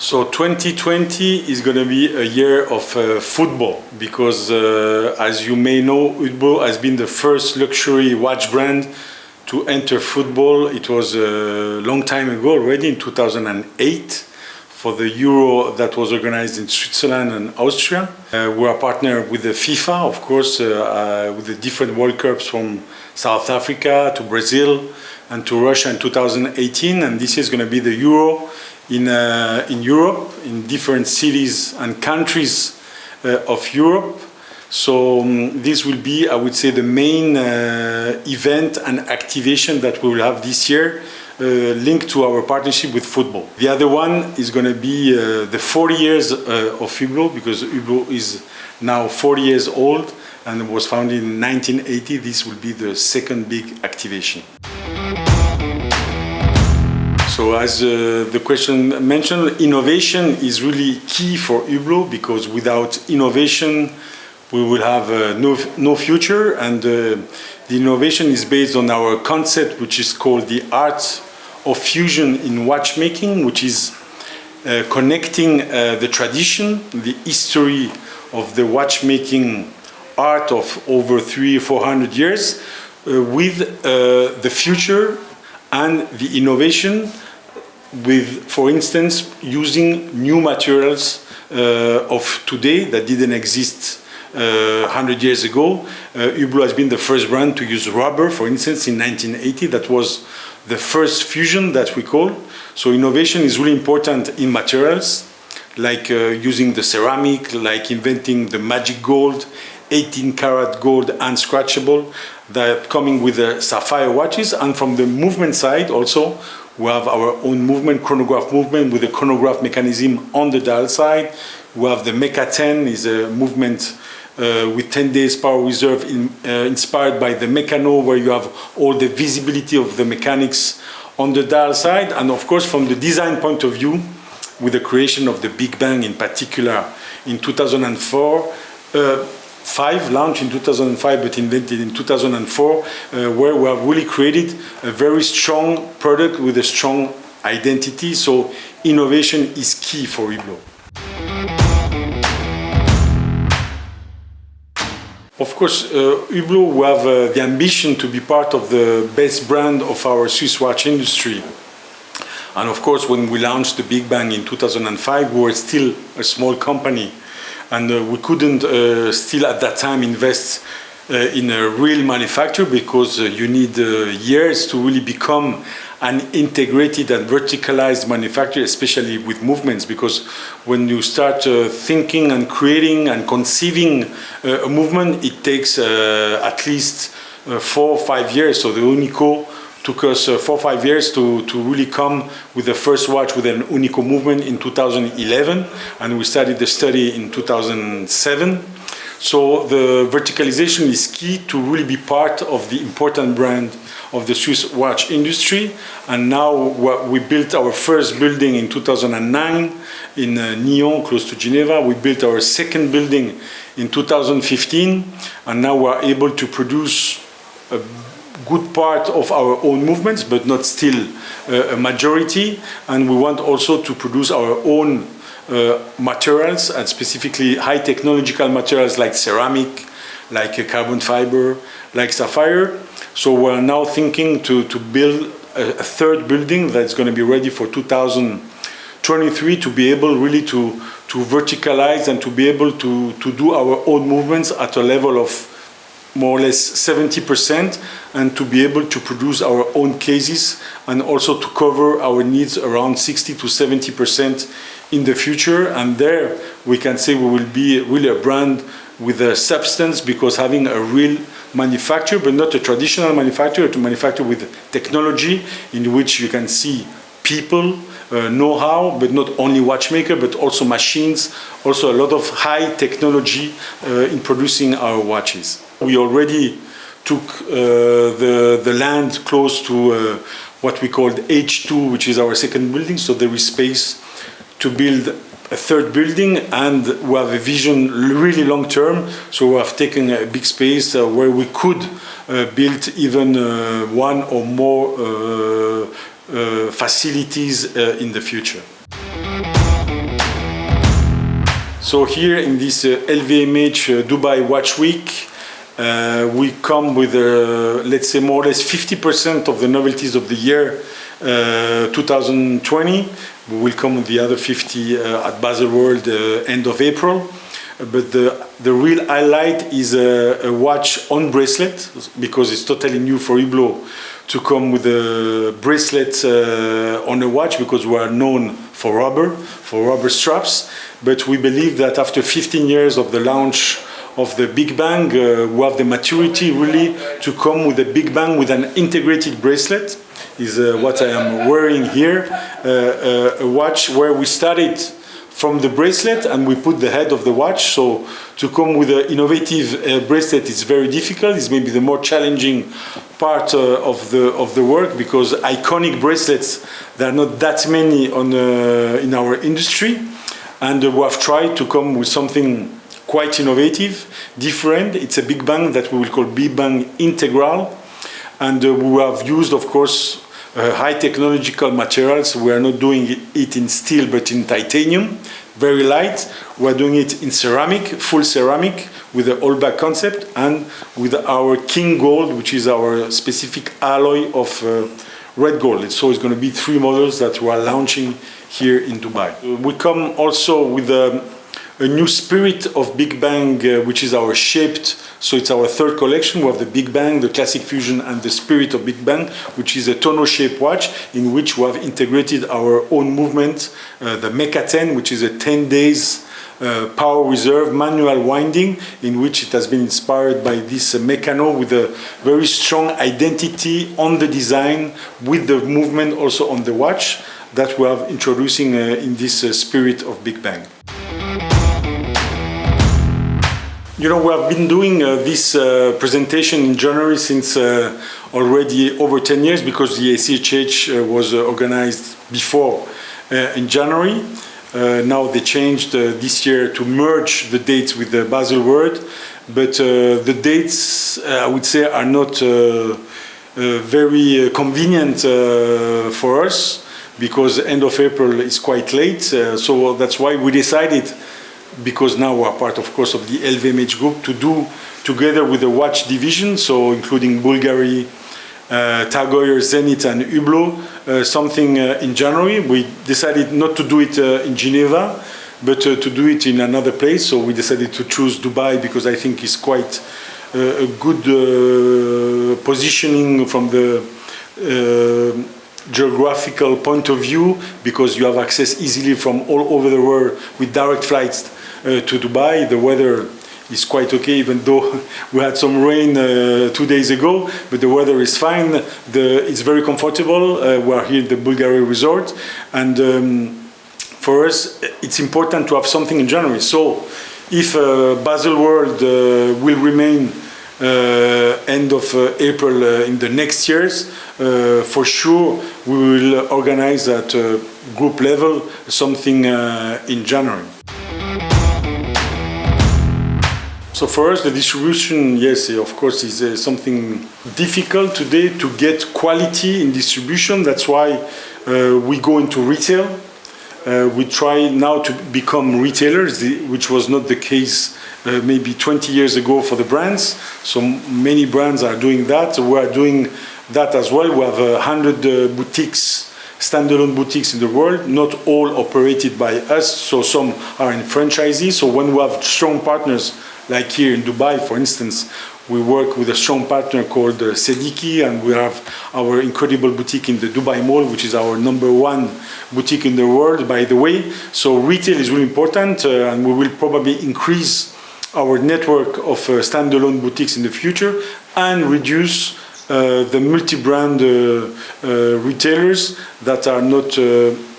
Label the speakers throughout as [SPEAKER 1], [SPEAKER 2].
[SPEAKER 1] So 2020 is going to be a year of football because, as you may know, Hublot has been the first luxury watch brand to enter football. It was a long time ago already, in 2008, for the Euro that was organized in Switzerland and Austria. We are partner with the FIFA, of course, with the different World Cups from South Africa to Brazil and to Russia in 2018, and this is going to be the Euro in Europe, in different cities and countries of Europe. So this will be, I would say, the main event and activation that we will have this year, linked to our partnership with football. The other one is going to be the 40 years of Hublot, because Hublot is now 40 years old and was founded in 1980. This will be the second big activation. So as the question mentioned, innovation is really key for Hublot, because without innovation we will have no future, and the innovation is based on our concept, which is called the art of fusion in watchmaking, which is connecting the tradition, the history of the watchmaking art of over 300-400 years with the future and the innovation, with, for instance, using new materials of today that didn't exist 100 years ago. Hublot has been the first brand to use rubber, for instance, in 1980. That was the first fusion that we call. So innovation is really important in materials, like using the ceramic, like inventing the magic gold, 18-karat gold unscratchable, that coming with the sapphire watches. And from the movement side also, we have our own movement, chronograph movement, with a chronograph mechanism on the dial side. We have the Mecha 10, is a movement with 10 days power reserve inspired by the Mechano, where you have all the visibility of the mechanics on the dial side. And of course, from the design point of view, with the creation of the Big Bang in particular in 2004, launched in 2005 but invented in 2004, where we have really created a very strong product with a strong identity. So innovation is key for Hublot. Of course, Hublot will have the ambition to be part of the best brand of our Swiss watch industry. And of course, when we launched the Big Bang in 2005, we were still a small company. And we couldn't still at that time invest in a real manufacturer, because you need years to really become an integrated and verticalized manufacturer, especially with movements, because when you start thinking and creating and conceiving a movement, it takes at least 4 or 5 years. So the Unico took us 4 or 5 years to really come with the first watch with an Unico movement in 2011, and we started the study in 2007. So the verticalization is key to really be part of the important brand of the Swiss watch industry. And now we built our first building in 2009 in Nyon, close to Geneva. We built our second building in 2015, and now we are able to produce a good part of our own movements, but not still a majority. And we want also to produce our own materials, and specifically high technological materials like ceramic, like carbon fiber, like sapphire. So we're now thinking to build a third building that's going to be ready for 2023, to be able really to verticalize and to be able to do our own movements at a level of more or less 70%, and to be able to produce our own cases, and also to cover our needs around 60 to 70% in the future. And there we can say we will be really a brand with a substance, because having a real manufacturer, but not a traditional manufacturer, to manufacture with technology, in which you can see people, know-how, but not only watchmaker, but also machines, also a lot of high technology in producing our watches. We already took the land close to what we called H2, which is our second building, so there is space to build a third building, and we have a vision really long term. So we have taken a big space where we could build even one or more facilities in the future. So here in this LVMH Dubai Watch Week, we come with, let's say, more or less 50% of the novelties of the year 2020. We will come with the other 50 at Baselworld end of April. But the real highlight is a watch on bracelet, because it's totally new for Hublot to come with a bracelet on a watch, because we are known for rubber straps. But we believe that after 15 years of the launch of the Big Bang, we have the maturity really to come with a Big Bang with an integrated bracelet. Is what I am wearing here, a watch where we started from the bracelet and we put the head of the watch. So to come with an innovative bracelet is very difficult. It's maybe the more challenging part of the work, because iconic bracelets, there are not that many in our industry, and we have tried to come with something quite innovative, different. It's a Big Bang that we will call Big Bang Integral, and we have used, of course, high technological materials. We are not doing it in steel, but in titanium, very light. We are doing it in ceramic, full ceramic, with the all-back concept, and with our King Gold, which is our specific alloy of red gold. So it's going to be 3 models that we are launching here in Dubai. We come also with a new spirit of Big Bang, which is our shaped. So it's our third collection. We have the Big Bang, the Classic Fusion, and the Spirit of Big Bang, which is a tonneau-shaped watch in which we have integrated our own movement, the Mecha 10, which is a 10 days power reserve manual winding, in which it has been inspired by this Meccano with a very strong identity on the design, with the movement also on the watch, that we are introducing in this Spirit of Big Bang. You know, we have been doing this presentation in January since already over 10 years, because the ACHH was organized before in January. Now they changed this year to merge the dates with the Baselworld, but the dates, I would say, are not very convenient for us, because end of April is quite late. So that's why we decided, because now we are part, of course, of the LVMH group, to do together with the watch division, so including Bulgari, Tag Heuer, Zenith, and Hublot, something in January. We decided not to do it in Geneva, but to do it in another place. So we decided to choose Dubai, because I think it's quite a good positioning from the geographical point of view, because you have access easily from all over the world with direct flights to Dubai. The weather is quite okay, even though we had some rain 2 days ago, but the weather is fine. It's very comfortable. We are here at the Bulgari resort, and for us it's important to have something in January. So if Baselworld will remain end of April in the next years, for sure we will organize at group level something in January. So for us, the distribution, yes, of course, is something difficult today to get quality in distribution. That's why we go into retail. We try now to become retailers, which was not the case maybe 20 years ago for the brands. So many brands are doing that. So we are doing that as well. We have 100 boutiques, standalone boutiques in the world, not all operated by us. So some are in franchisees. So when we have strong partners, like here in Dubai, for instance, we work with a strong partner called Sediki, and we have our incredible boutique in the Dubai Mall, which is our #1 boutique in the world, by the way. So retail is really important, and we will probably increase our network of standalone boutiques in the future and reduce the multi-brand retailers that are not,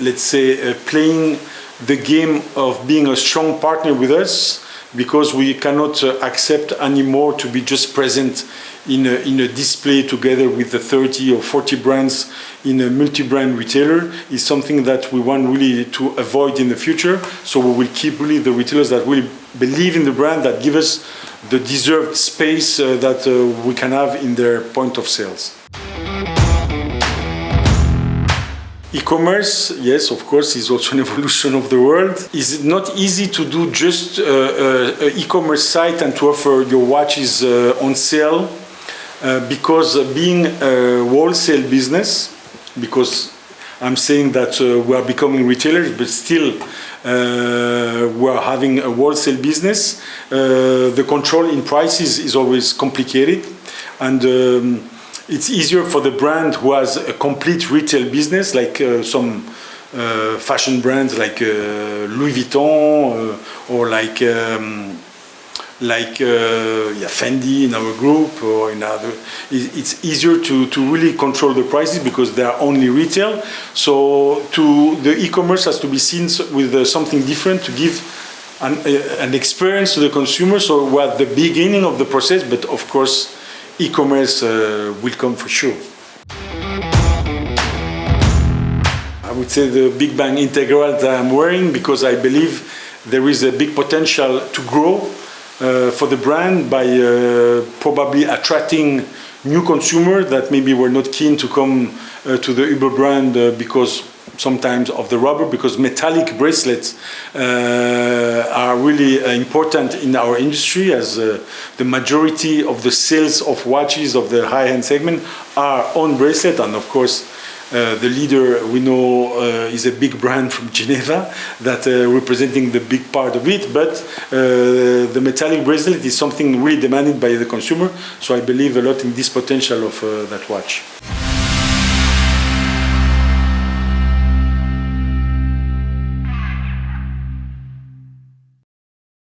[SPEAKER 1] let's say, playing the game of being a strong partner with us, because we cannot accept anymore to be just present in a display together with the 30 or 40 brands in a multi-brand retailer. Is something that we want really to avoid in the future. So we will keep really the retailers that really believe in the brand, that give us the deserved space that we can have in their point of sales. E-commerce, yes, of course, is also an evolution of the world. It's not easy to do just an e-commerce site and to offer your watches on sale because being a wholesale business, because I'm saying that we are becoming retailers, but still we are having a wholesale business. The control in prices is always complicated, and it's easier for the brand who has a complete retail business, like some fashion brands like Louis Vuitton or like Fendi in our group or in other. It's easier to really control the prices because they are only retail. So the e-commerce has to be seen with something different to give an experience to the consumer. So we're at the beginning of the process, but of course, e-commerce will come for sure. I would say the Big Bang Integral that I'm wearing because I believe there is a big potential to grow for the brand by probably attracting new consumers that maybe were not keen to come to the Hublot brand because sometimes of the rubber, because metallic bracelets are really important in our industry, as the majority of the sales of watches of the high-end segment are on bracelet. And of course, the leader we know is a big brand from Geneva that representing the big part of it, but the metallic bracelet is something really demanded by the consumer. So I believe a lot in this potential of that watch.